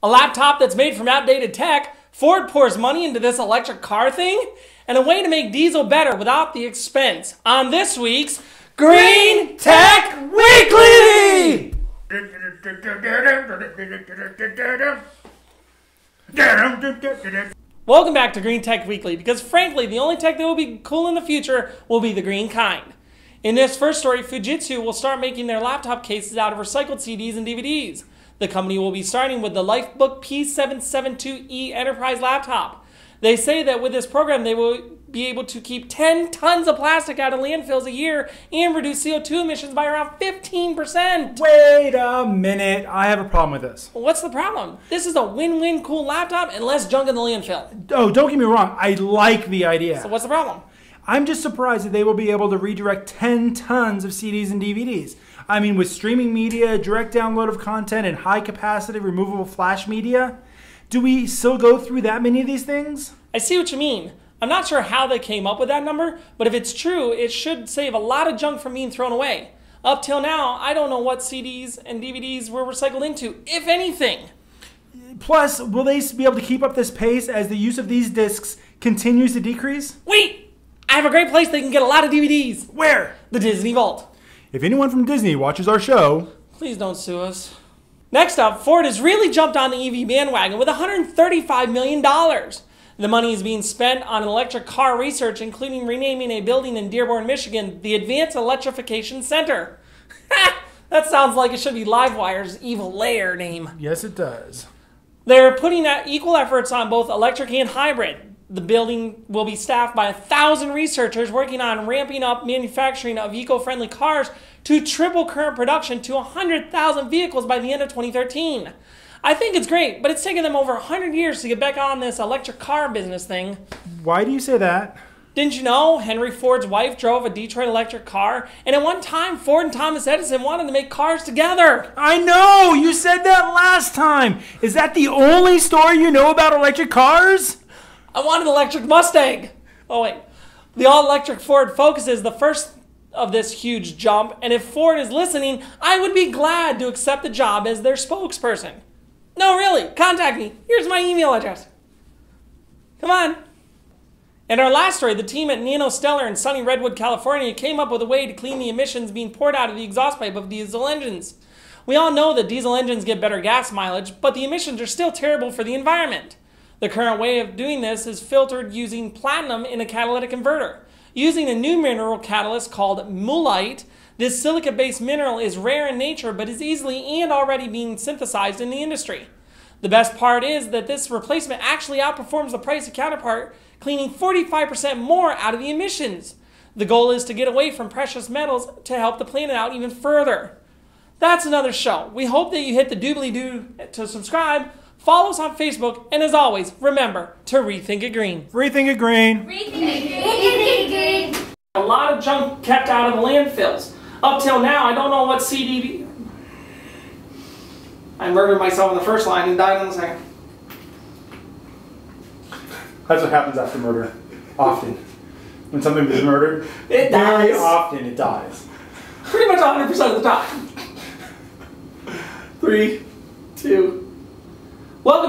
A laptop that's made from outdated tech, Ford pours money into this electric car thing, and a way to make diesel better without the expense. On this week's Green Tech Weekly! Welcome back to Green Tech Weekly, because frankly, the only tech that will be cool in the future will be the green kind. In this first story, Fujitsu will start making their laptop cases out of recycled CDs and DVDs. The company will be starting with the LifeBook P772E Enterprise laptop. They say that with this program, they will be able to keep 10 tons of plastic out of landfills a year and reduce CO2 emissions by around 15%. Wait a minute. I have a problem with this. What's the problem? This is a win-win cool laptop and less junk in the landfill. Oh, don't get me wrong. I like the idea. So what's the problem? I'm just surprised that they will be able to redirect 10 tons of CDs and DVDs. I mean, with streaming media, direct download of content, and high-capacity removable flash media, do we still go through that many of these things? I see what you mean. I'm not sure how they came up with that number, but if it's true, it should save a lot of junk from being thrown away. Up till now, I don't know what CDs and DVDs were recycled into, if anything. Plus, will they be able to keep up this pace as the use of these discs continues to decrease? Wait! I have a great place they can get a lot of DVDs. Where? The Disney Vault. If anyone from Disney watches our show, please don't sue us. Next up, Ford has really jumped on the EV bandwagon with $135 million. The money is being spent on electric car research, including renaming a building in Dearborn, Michigan, the Advanced Electrification Center. That sounds like it should be Livewire's evil lair name. Yes, it does. They're putting equal efforts on both electric and hybrid. The building will be staffed by 1,000 researchers working on ramping up manufacturing of eco-friendly cars to triple current production to 100,000 vehicles by the end of 2013. I think it's great, but it's taken them over 100 years to get back on this electric car business thing. Why do you say that? Didn't you know Henry Ford's wife drove a Detroit electric car? And at one time, Ford and Thomas Edison wanted to make cars together. I know! You said that last time! Is that the only story you know about electric cars? I want an electric Mustang. Oh wait. The all-electric Ford Focus is the first of this huge jump, and if Ford is listening, I would be glad to accept the job as their spokesperson. No, really, contact me. Here's my email address. Come on. In our last story, the team at NanoStellar in sunny Redwood, California came up with a way to clean the emissions being poured out of the exhaust pipe of diesel engines. We all know that diesel engines get better gas mileage, but the emissions are still terrible for the environment. The current way of doing this is filtered using platinum in a catalytic converter. Using a new mineral catalyst called mullite, this silica-based mineral is rare in nature but is easily and already being synthesized in the industry. The best part is that this replacement actually outperforms the price of counterpart, cleaning 45% more out of the emissions. The goal is to get away from precious metals to help the planet out even further. That's another show. We hope that you hit the doobly-doo to subscribe. Follow us on Facebook, and as always, remember to rethink it green. Rethink it green. Rethink it green. Rethink it green. A lot of junk kept out of the landfills. Up till now, I don't know what CD... I murdered myself in the first line and died in the second. That's what happens after murder. Often. When something is murdered, it dies. Very often it dies. Pretty much 100% of the time. 3, 2... Welcome